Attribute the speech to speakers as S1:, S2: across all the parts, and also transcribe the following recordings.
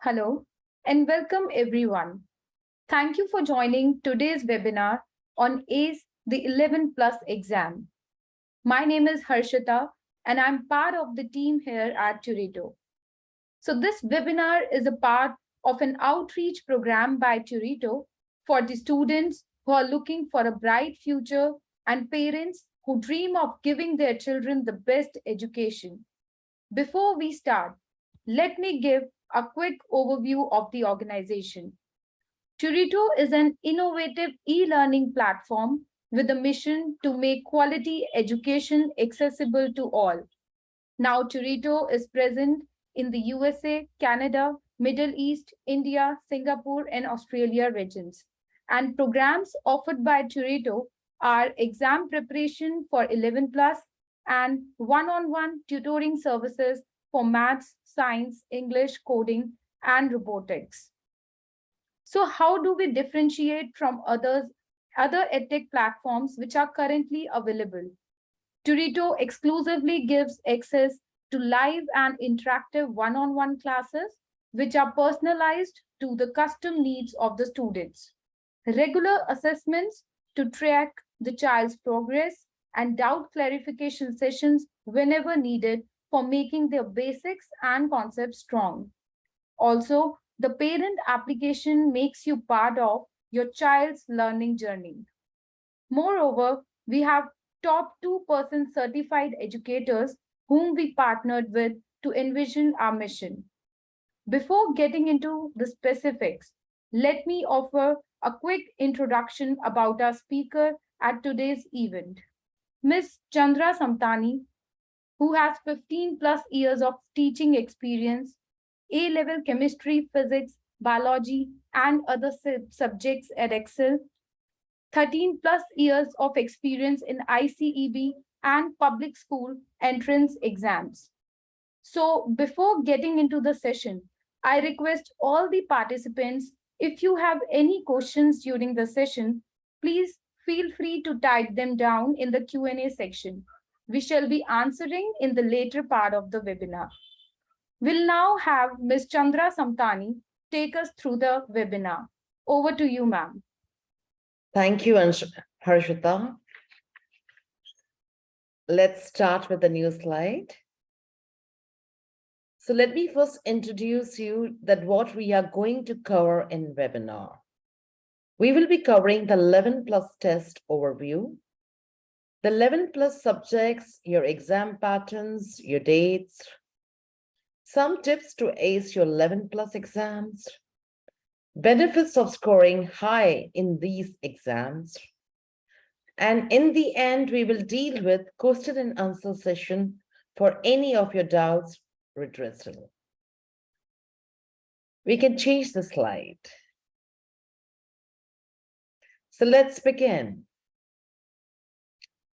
S1: Hello and welcome everyone. Thank you for joining today's webinar on ACE, the 11 plus exam. My name is Harshita and I'm part of the team here at Turito. So this webinar is a part of an outreach program by Turito for the students who are looking for a bright future and parents who dream of giving their children the best education. Before we start, let me give a quick overview of the organization. Turito is an innovative e-learning platform with a mission to make quality education accessible to all. Now, Turito is present in the USA, Canada, Middle East, India, Singapore, and Australia regions. And programs offered by Turito are exam preparation for 11 plus and one-on-one tutoring services for maths, science, English, coding, and robotics. So how do we differentiate from other edtech platforms which are currently available? Turito exclusively gives access to live and interactive one-on-one classes, which are personalized to the custom needs of the students. Regular assessments to track the child's progress and doubt clarification sessions whenever needed for making their basics and concepts strong. Also, the parent application makes you part of your child's learning journey. Moreover, we have top 2% certified educators whom we partnered with to envision our mission. Before getting into the specifics, let me offer a quick introduction about our speaker at today's event. Ms. Chandra Samtani, who has 15 plus years of teaching experience, A-level chemistry, physics, biology, and other subjects at Excel, 13 plus years of experience in ICEB and public school entrance exams. So before getting into the session, I request all the participants, if you have any questions during the session, please feel free to type them down in the Q&A section. We shall be answering in the later part of the webinar. We'll now have Ms. Chandra Samtani take us through the webinar. Over to you, ma'am.
S2: Thank you, Harshita. Let's start with the new slide. So let me first introduce you that what we are going to cover in webinar. We will be covering the 11 plus test overview, the 11 plus subjects, your exam patterns, your dates, some tips to ace your 11 plus exams, benefits of scoring high in these exams, and in the end, we will deal with question and answer session for any of your doubts redressal. We can change the slide. So let's begin.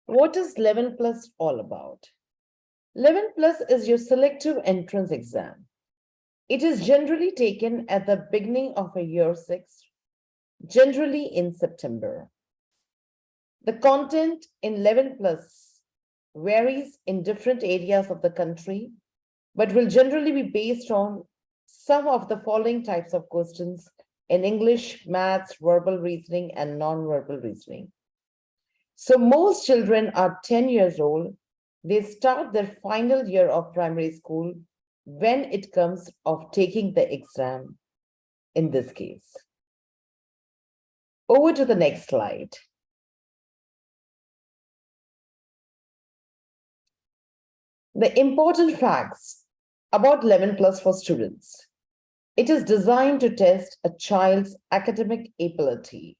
S2: What is 11 plus all about? 11 plus is your selective entrance exam. It is generally taken at the beginning of a year 6, generally in September. The content in 11 plus varies in different areas of the country, but will generally be based on some of the following types of questions in English, maths, verbal reasoning, and non-verbal reasoning. So most children are 10 years old. They start their final year of primary school when it comes of taking the exam in this case. Over to the next slide. The important facts about 11 plus for students. It is designed to test a child's academic ability.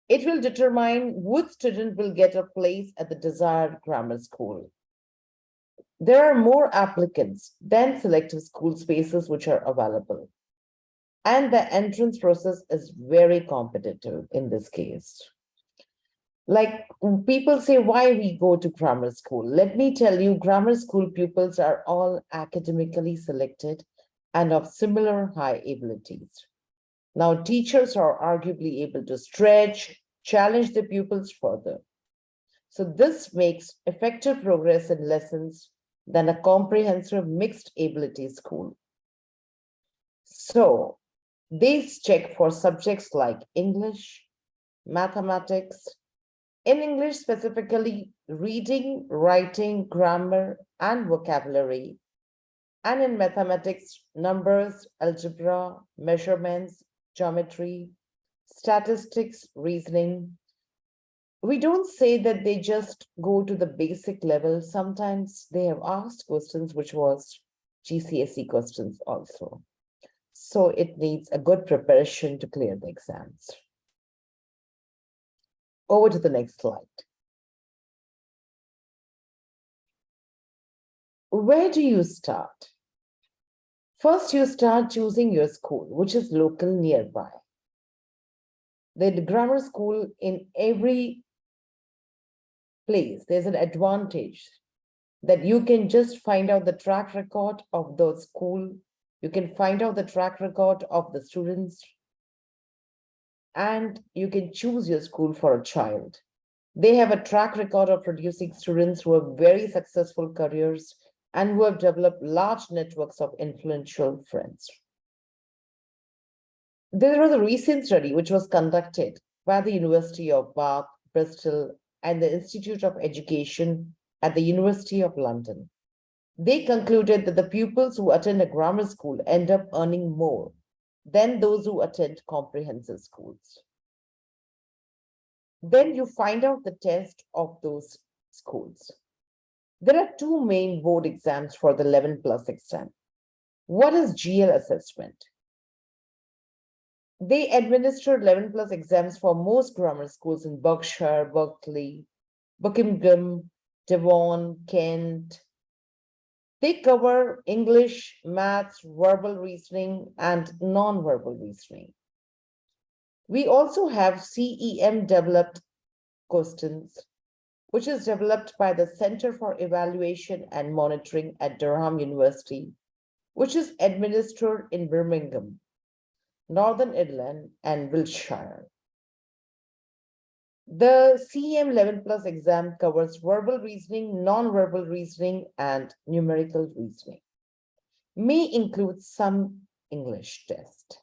S2: It will determine which student will get a place at the desired grammar school. There are more applicants than selective school spaces which are available. And the entrance process is very competitive in this case. Like people say, why we go to grammar school? Let me tell you, grammar school pupils are all academically selected and of similar high abilities. Now, teachers are arguably able to stretch, challenge the pupils further. So this makes effective progress in lessons than a comprehensive mixed ability school. So they check for subjects like English, mathematics, in English specifically reading, writing, grammar, and vocabulary, and in mathematics, numbers, algebra, measurements, geometry, statistics, reasoning. We don't say that they just go to the basic level. Sometimes they have asked questions which was GCSE questions also. So it needs a good preparation to clear the exams. Over to the next slide. Where do you start? First, you start choosing your school, which is local nearby. The grammar school in every place, there's an advantage that you can just find out the track record of the school. You can find out the track record of the students, and you can choose your school for a child. They have a track record of producing students who have very successful careers and who have developed large networks of influential friends. There was a recent study which was conducted by the University of Bath, Bristol, and the Institute of Education at the University of London. They concluded that the pupils who attend a grammar school end up earning more than those who attend comprehensive schools. Then you find out the test of those schools. There are two main board exams for the 11 plus exam. What is GL assessment? They administer 11 plus exams for most grammar schools in Berkshire, Berkeley, Buckingham, Devon, Kent. They cover English, maths, verbal reasoning, and non-verbal reasoning. We also have CEM developed questions, which is developed by the Center for Evaluation and Monitoring at Durham University, which is administered in Birmingham, Northern Ireland, and Wiltshire. The CEM 11 plus exam covers verbal reasoning, non-verbal reasoning, and numerical reasoning. May include some English test.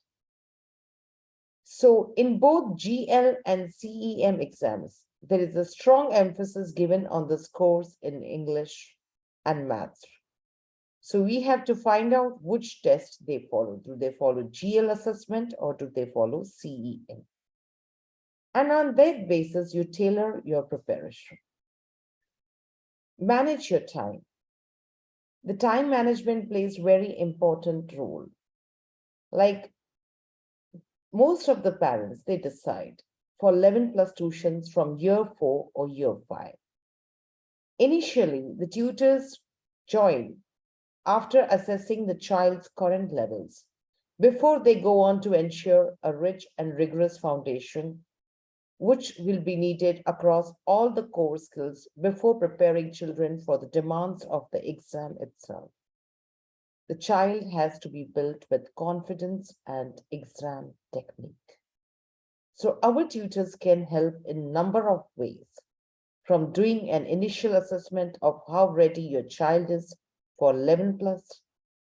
S2: So in both GL and CEM exams, there is a strong emphasis given on the scores in English and maths. So we have to find out which test they follow. Do they follow GL assessment or do they follow CEM? And on that basis, you tailor your preparation. Manage your time. The time management plays very important role. Like most of the parents, they decide for 11 plus tuitions from year 4 or year 5. Initially, the tutors join after assessing the child's current levels before they go on to ensure a rich and rigorous foundation, which will be needed across all the core skills before preparing children for the demands of the exam itself. The child has to be built with confidence and exam technique. So our tutors can help in a number of ways, from doing an initial assessment of how ready your child is for 11 plus,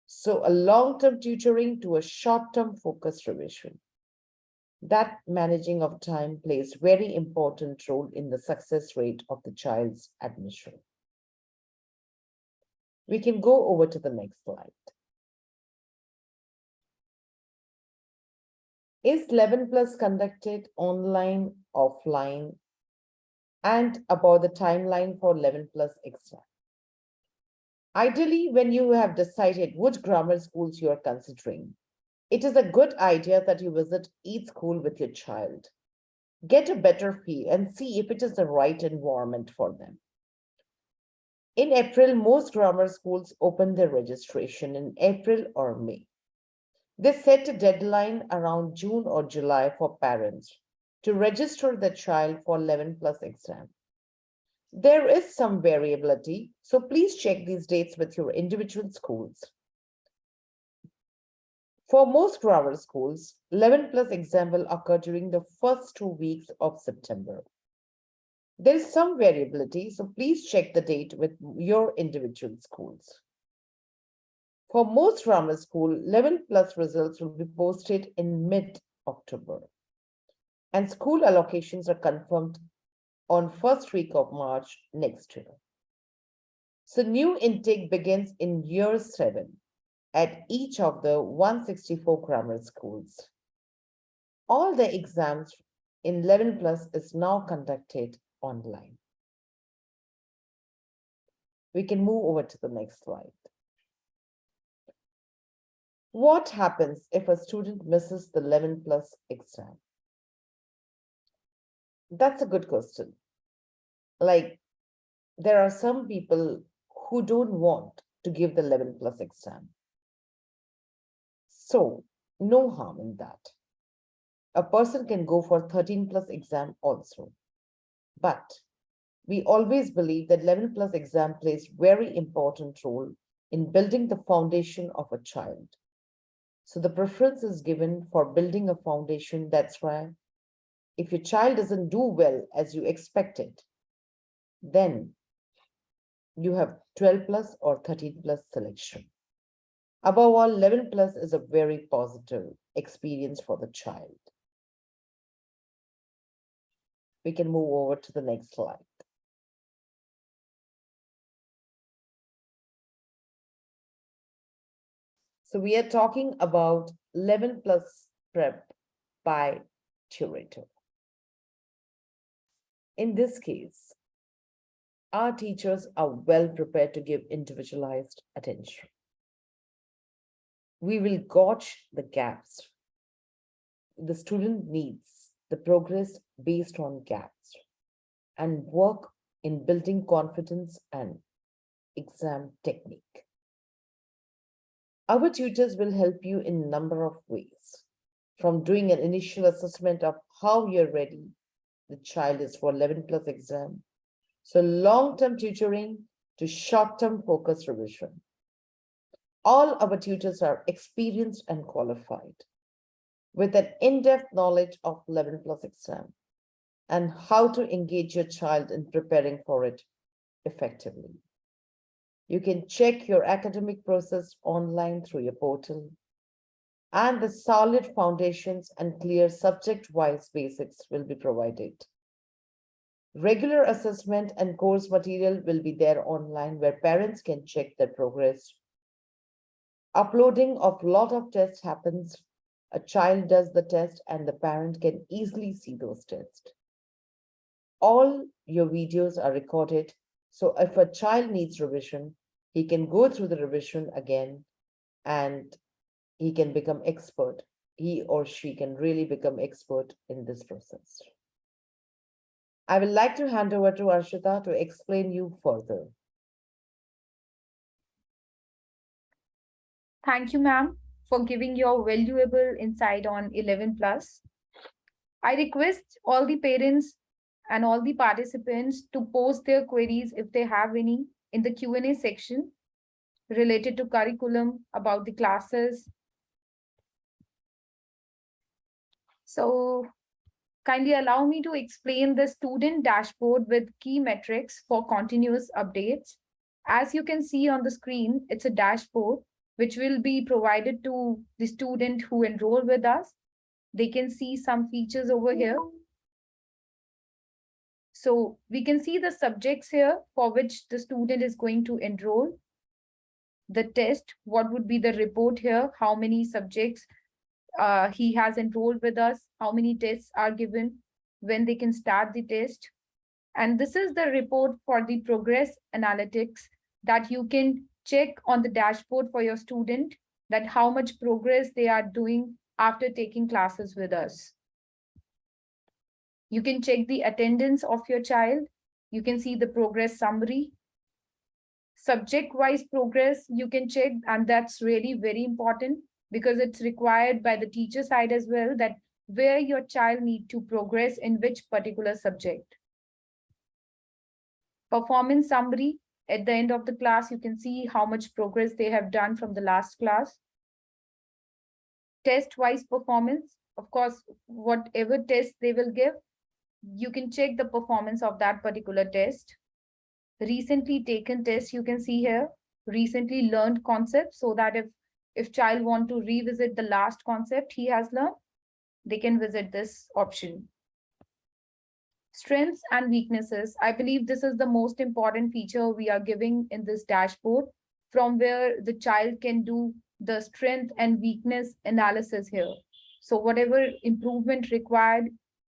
S2: so a long-term tutoring to a short-term focused revision. That managing of time plays very important role in the success rate of the child's admission. We can go over to the next slide. Is 11 plus conducted online, offline, and about the timeline for 11 plus exam? Ideally, when you have decided which grammar schools you are considering, it is a good idea that you visit each school with your child. Get a better feel and see if it is the right environment for them. In April, most grammar schools open their registration in April or May. They set a deadline around June or July for parents to register their child for 11 plus exam. There is some variability, so please check these dates with your individual schools. For most grammar schools, 11 plus exam will occur during the first 2 weeks of September. There is some variability, so please check the date with your individual schools. For most grammar school, 11 plus results will be posted in mid-October, and school allocations are confirmed on first week of March next year. So new intake begins in year 7 at each of the 164 grammar schools. All the exams in 11 plus is now conducted online. We can move over to the next slide. What happens if a student misses the 11 plus exam? That's a good question. Like, there are some people who don't want to give the 11 plus exam. So, no harm in that. A person can go for 13 plus exam also. But we always believe that 11 plus exam plays very important role in building the foundation of a child. So the preference is given for building a foundation. That's why if your child doesn't do well as you expected, then you have 12 plus or 13 plus selection. Above all, 11 plus is a very positive experience for the child. We can move over to the next slide. So we are talking about 11 plus prep by Turito. In this case, our teachers are well prepared to give individualized attention. We will gauge the gaps. The student needs the progress based on gaps and work in building confidence and exam technique. Our tutors will help you in a number of ways, from doing an initial assessment of how you're ready the child is for 11 plus exam. So long-term tutoring to short-term focus revision. All our tutors are experienced and qualified with an in-depth knowledge of 11 plus exam and how to engage your child in preparing for it effectively. You can check your academic process online through your portal, and the solid foundations and clear subject-wise basics will be provided. Regular assessment and course material will be there online where parents can check their progress. Uploading of lot of tests happens. A child does the test and the parent can easily see those tests. All your videos are recorded, so if a child needs revision, he can go through the revision again and he can become expert. He or she can really become expert in this process. I would like to hand over to Arshita to explain you further.
S1: Thank you, ma'am, for giving your valuable insight on 11 plus. I request all the parents and all the participants to post their queries if they have any in the Q&A section related to curriculum, about the classes. So kindly allow me to explain the student dashboard with key metrics for continuous updates. As you can see on the screen, it's a dashboard which will be provided to the student who enroll with us. They can see some features over here. So we can see the subjects here for which the student is going to enroll. The test, what would be the report here, how many subjects he has enrolled with us, how many tests are given, when they can start the test. And this is the report for the progress analytics that you can check on the dashboard for your student, that how much progress they are doing after taking classes with us. You can check the attendance of your child. You can see the progress summary. Subject-wise progress, you can check, and that's really very important because it's required by the teacher side as well, that where your child need to progress in which particular subject. Performance summary, at the end of the class, you can see how much progress they have done from the last class. Test-wise performance, of course, whatever test they will give, you can check the performance of that particular test. Recently taken tests, you can see here, recently learned concepts, so that if child want to revisit the last concept he has learned, they can visit this option. Strengths and weaknesses. I believe this is the most important feature we are giving in this dashboard, from where the child can do the strength and weakness analysis here. So whatever improvement required,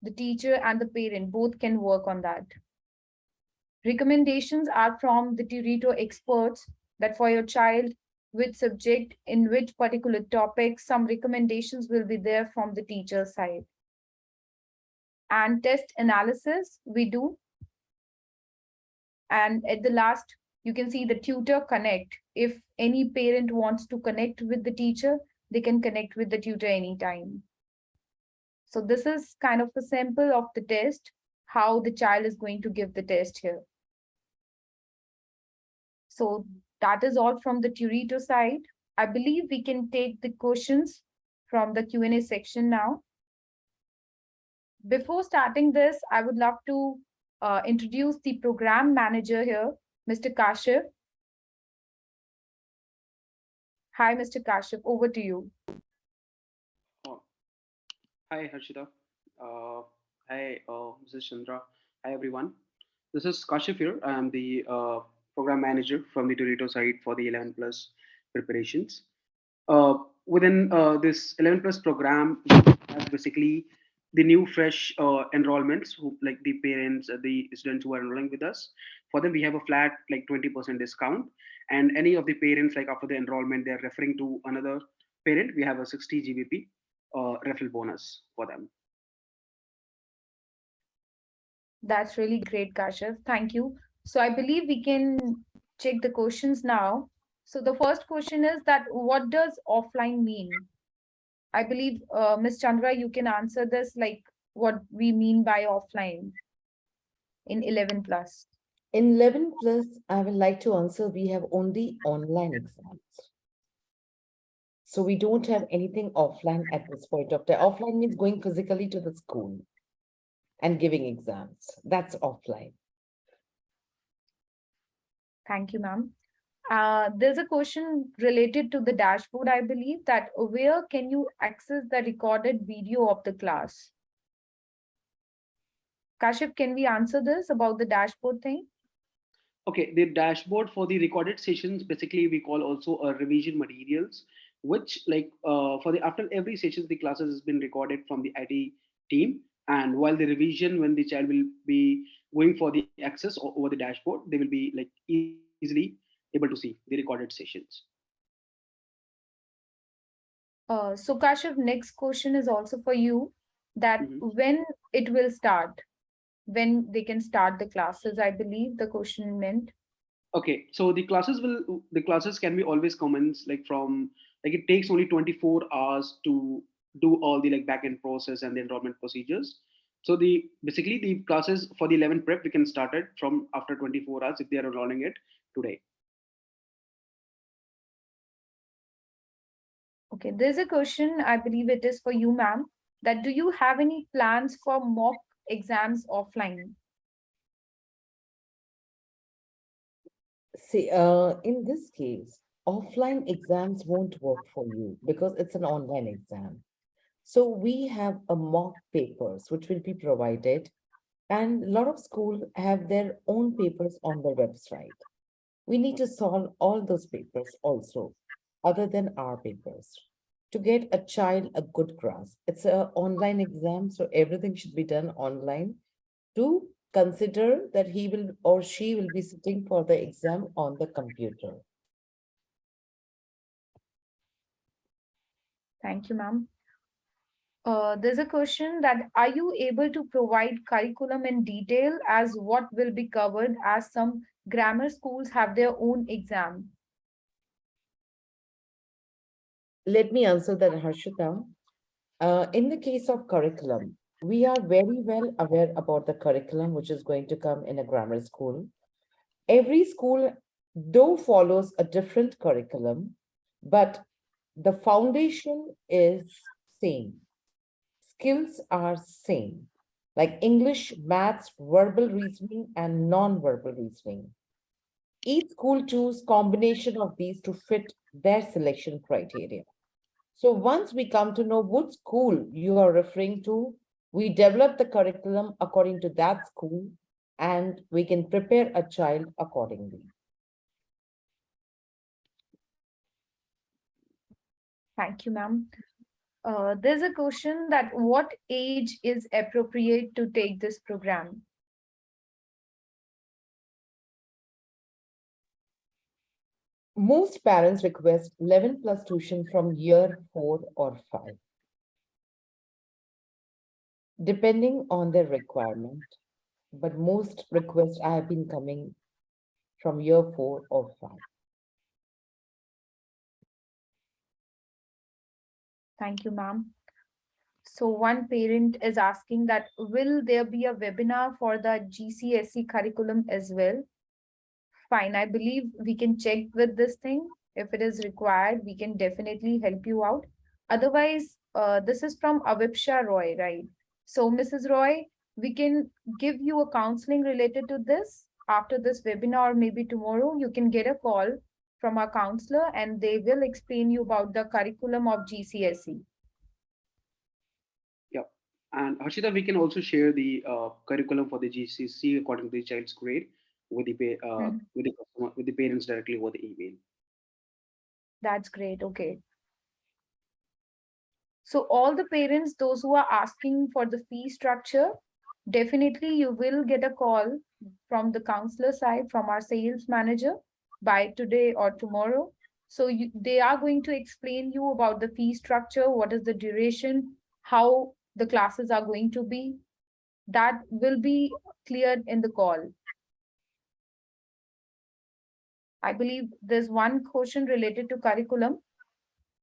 S1: the teacher and the parent both can work on that. Recommendations are from the Turito experts, that for your child, which subject, in which particular topic, some recommendations will be there from the teacher side. And test analysis we do. And at the last, you can see the tutor connect. If any parent wants to connect with the teacher, they can connect with the tutor anytime. So this is kind of a sample of the test, how the child is going to give the test here. So that is all from the Turito side. I believe we can take the questions from the Q&A section now. Before starting this, I would love to introduce the program manager here, Mr. Kashif. Hi, Mr. Kashif, over to you.
S3: Oh, hi, Harshita. Hi, Mrs. Chandra. Hi, everyone. This is Kashif here. I am the program manager from the Turito side for the 11 plus preparations. Uh, Within this 11 plus program, we have basically the new fresh enrollments, who like the parents, the students who are enrolling with us. For them, we have a flat like 20% discount, and any of the parents, like after the enrollment, they are referring to another parent, we have a 60 GBP referral bonus for them.
S1: That's really great, Kashif. Thank you. So I believe we can check the questions now. So the first question is that what does offline mean? I believe, Ms. Chandra, you can answer this, like what we mean by offline in 11 plus.
S2: In 11 plus, I would like to answer, we have only online exams. So we don't have anything offline at this point of time. Offline means going physically to the school and giving exams. That's offline.
S1: Thank you, ma'am. There's a question related to the dashboard, I believe, that where can you access the recorded video of the class? Kashif, can we answer this about the dashboard thing?
S3: Okay, the dashboard for the recorded sessions basically we call also a revision materials, which like for the after every session the classes has been recorded from the IT team, and while the revision when the child will be going for the access over the dashboard, they will be like easily able to see the recorded sessions.
S1: So Kashif, next question is also for you, that
S3: Mhm.
S1: when it will start, when they can start the classes, I believe the question meant.
S3: Okay, so the classes can be always comments like from like it takes only 24 hours to do all the like backend process and the enrollment procedures. So the basically the classes for the 11 prep we can start it from after 24 hours if they are enrolling it today.
S1: Okay, there's a question, I believe it is for you, ma'am, that do you have any plans for mock exams offline?
S2: See, in this case, offline exams won't work for you because it's an online exam. So we have a mock papers which will be provided, and a lot of schools have their own papers on their website. We need to solve all those papers also, other than our papers, to get a child a good grasp. It's an online exam, so everything should be done online to consider that he will or she will be sitting for the exam on the computer.
S1: Thank you, ma'am. There's a question that are you able to provide curriculum in detail as what will be covered, as some grammar schools have their own exam?
S2: Let me answer that, Harshita. In the case of curriculum, we are very well aware about the curriculum which is going to come in a grammar school. Every school, though, follows a different curriculum, but the foundation is same. Skills are same, like English, maths, verbal reasoning, and non-verbal reasoning. Each school choose combination of these to fit their selection criteria. So once we come to know which school you are referring to, we develop the curriculum according to that school and we can prepare a child accordingly.
S1: Thank you, ma'am. There's a question that what age is appropriate to take this program?
S2: Most parents request 11 plus tuition from year 4 or 5, depending on their requirement. But most requests I have been coming from year 4 or 5.
S1: Thank you, ma'am. So one parent is asking that will there be a webinar for the GCSE curriculum as well? Fine, I believe we can check with this thing. If it is required, we can definitely help you out. Otherwise, this is from Avipsha Roy, right? So, Mrs. Roy, we can give you a counseling related to this after this webinar, or maybe tomorrow. You can get a call from our counselor and they will explain you about the curriculum of GCSE.
S3: Yeah. And Harshita, we can also share the curriculum for the GCC according to the child's grade with the
S1: Mhm.
S3: with the customer, with the parents directly over the email.
S1: That's great. Okay. So all the parents, those who are asking for the fee structure, definitely you will get a call from the counselor side, from our sales manager by today or tomorrow. So they are going to explain you about the fee structure, what is the duration, how the classes are going to be. That will be cleared in the call. I believe there's one question related to curriculum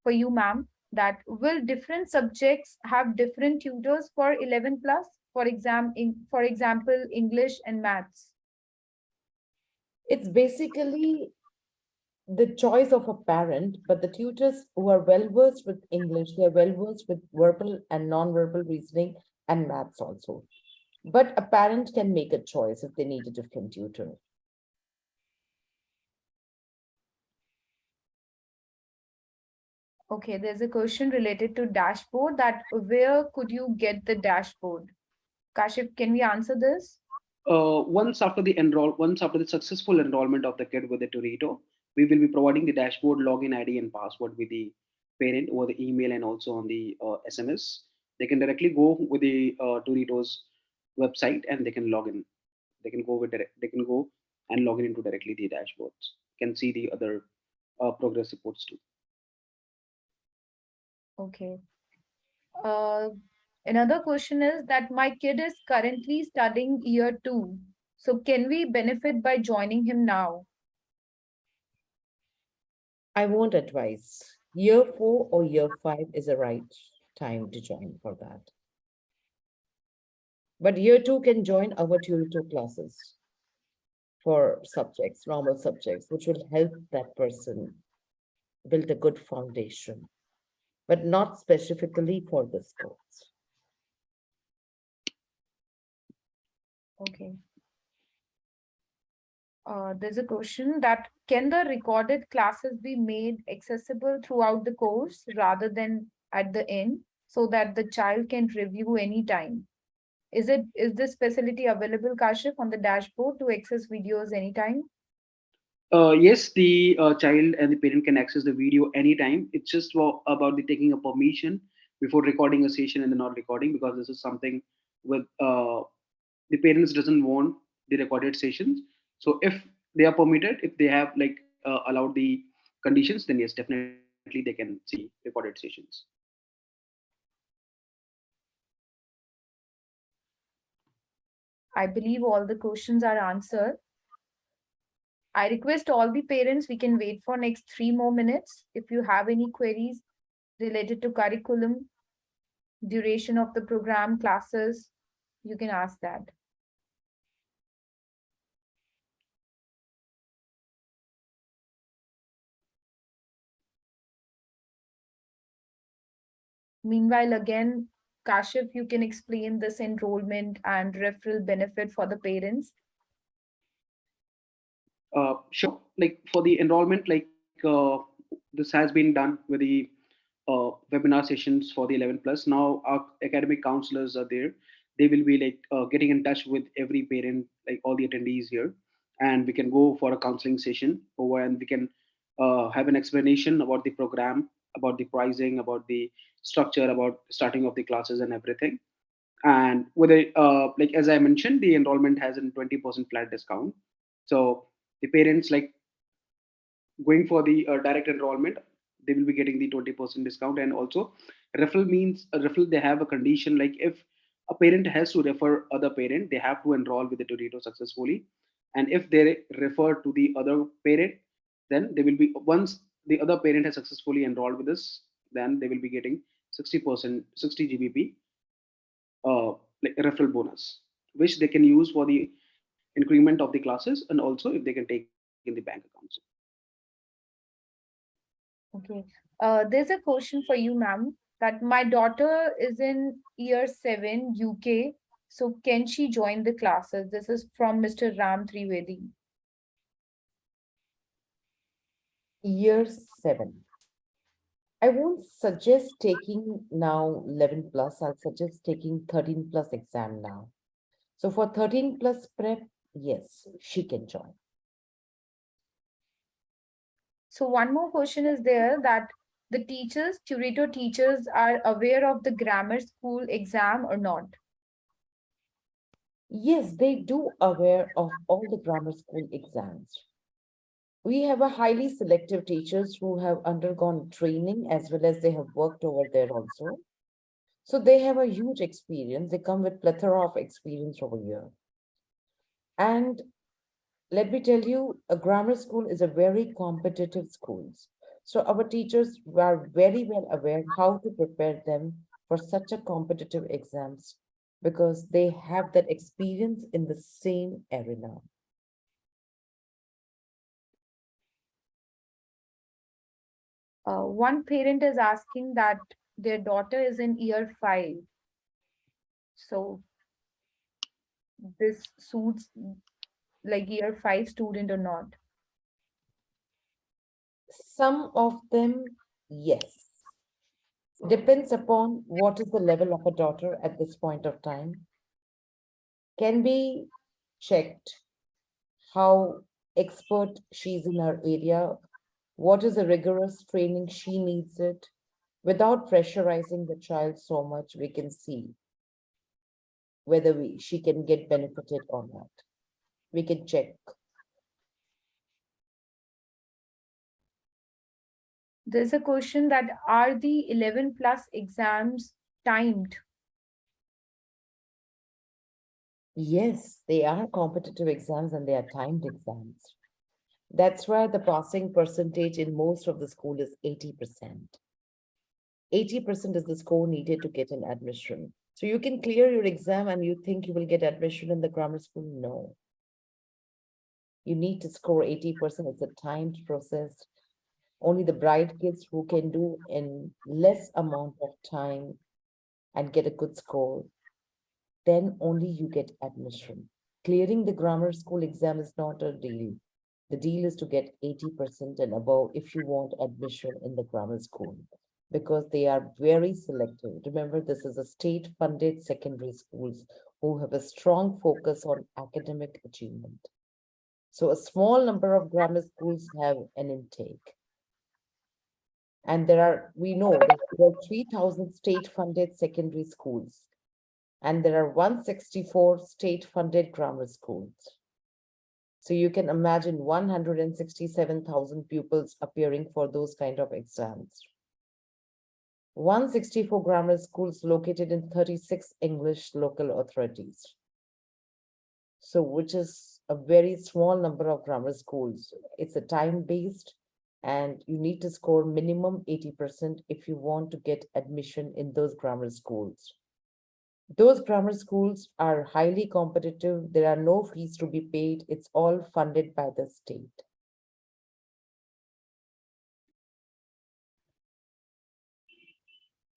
S1: for you, ma'am, that will different subjects have different tutors for 11 plus, for example, English and maths?
S2: It's basically the choice of a parent, but the tutors who are well versed with English, they're well versed with verbal and non-verbal reasoning and maths also. But a parent can make a choice if they need a different tutor.
S1: Okay, there's a question related to dashboard that where could you get the dashboard? Kashif, can we answer this?
S3: Once after the successful enrollment of the kid with the Turito, we will be providing the dashboard login ID and password with the parent over the email and also on the SMS. They can directly go with the Turito's website and they can log in. They can go and log in into directly the dashboards. Can see the other progress reports too.
S1: Okay. Uh, Another question is that my kid is currently studying year two. So can we benefit by joining him now?
S2: I won't advise. Year 4 or year 5 is the right time to join for that. But year 2 can join our tutor classes for subjects, normal subjects, which will help that person build a good foundation, but not specifically for this course.
S1: Okay. There's a question that can the recorded classes be made accessible throughout the course rather than at the end so that the child can review anytime? Is this facility available, Kashif, on the dashboard to access videos anytime?
S3: Yes, the child and the parent can access the video anytime. It's just about the taking a permission before recording a session and then not recording, because this is something with the parents doesn't want the recorded sessions. So if they are permitted, if they have like allowed the conditions, then yes, definitely they can see recorded sessions.
S1: I believe all the questions are answered. I request all the parents, we can wait for next 3 more minutes. If you have any queries related to curriculum, duration of the program, classes, you can ask that. Meanwhile, again, Kashif, you can explain this enrollment and referral benefit for the parents.
S3: Sure. Like for the enrollment, this has been done with the webinar sessions for the 11 plus. Now our academic counselors are there. They will be like getting in touch with every parent, like all the attendees here, and we can go for a counseling session over, and we can have an explanation about the program, about the pricing, about the structure, about starting of the classes and everything. And with a like as I mentioned, the enrollment has a 20% flat discount. So the parents like going for the direct enrollment, they will be getting the 20% discount. And also referral means a referral, they have a condition like if a parent has to refer other parent, they have to enroll with the Turito successfully. And if they refer to the other parent, then they will be, once the other parent has successfully enrolled with us, then they will be getting 60%, 60 gbp like referral bonus, which they can use for the increment of the classes, and also if they can take in the bank accounts.
S1: Okay. There's a question for you, ma'am, that my daughter is in year 7 UK. So can she join the classes? This is from Mr. Ram Trivedi.
S2: Year 7. I won't suggest taking now 11 plus. I'll suggest taking 13 plus exam now. So for 13 plus prep, yes, she can join.
S1: So one more question is there that the teachers, Turito teachers are aware of the grammar school exam or not?
S2: Yes, they do aware of all the grammar school exams. We have a highly selective teachers who have undergone training as well as they have worked over there also. So they have a huge experience. They come with plethora of experience over here. And let me tell you, a grammar school is a very competitive school. So our teachers are very well aware how to prepare them for such a competitive exams because they have that experience in the same arena.
S1: One parent is asking that their daughter is in year 5. So this suits like year 5 student or not?
S2: Some of them, yes. Depends upon what is the level of a daughter at this point of time. Can be checked how expert she's in her area, what is the rigorous training she needs it. Without pressurizing the child so much, we can see whether she can get benefited or not. We can check.
S1: There's a question that are the 11 plus exams timed?
S2: Yes, they are competitive exams and they are timed exams. That's why the passing percentage in most of the school is 80%. 80% is the score needed to get an admission. So you can clear your exam and you think you will get admission in the grammar school? No. You need to score 80%. It's a timed process. Only the bright kids who can do in less amount of time and get a good score, then only you get admission. Clearing the grammar school exam is not a deal. The deal is to get 80% and above if you want admission in the grammar school because they are very selective. Remember, this is a state-funded secondary schools who have a strong focus on academic achievement. So a small number of grammar schools have an intake. And we know that there are 3,000 state-funded secondary schools, and there are 164 state-funded grammar schools. So you can imagine 167,000 pupils appearing for those kind of exams. 164 grammar schools located in 36 English local authorities. So which is a very small number of grammar schools. It's a time-based and you need to score minimum 80% if you want to get admission in those grammar schools. Those grammar schools are highly competitive. There are no fees to be paid. It's all funded by the state.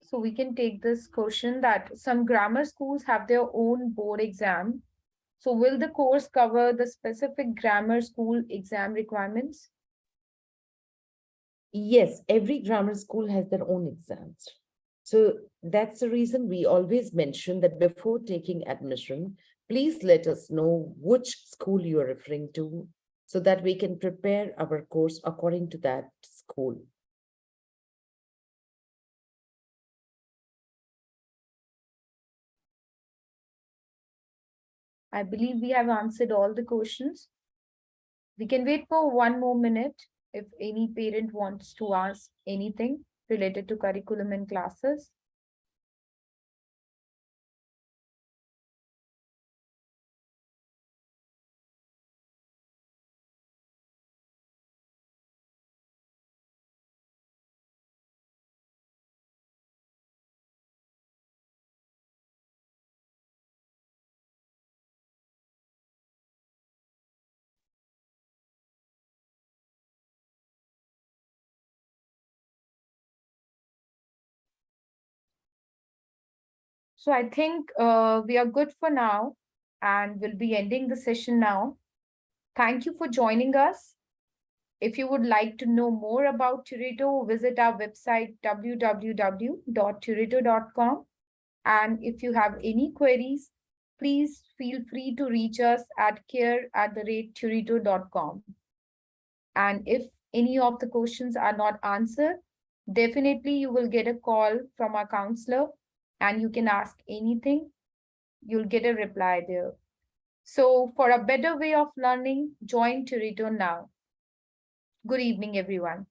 S1: So we can take this question that some grammar schools have their own board exam. So will the course cover the specific grammar school exam requirements?
S2: Yes, every grammar school has their own exams. So that's the reason we always mention that before taking admission, please let us know which school you are referring to so that we can prepare our course according to that school.
S1: I believe we have answered all the questions. We can wait for 1 more minute if any parent wants to ask anything related to curriculum and classes. So I think we are good for now and we'll be ending the session now. Thank you for joining us. If you would like to know more about Turito, visit our website www.turito.com. And if you have any queries, please feel free to reach us at care@turito.com. And if any of the questions are not answered, definitely you will get a call from our counselor and you can ask anything. You'll get a reply there. So for a better way of learning, join Turito now. Good evening, everyone.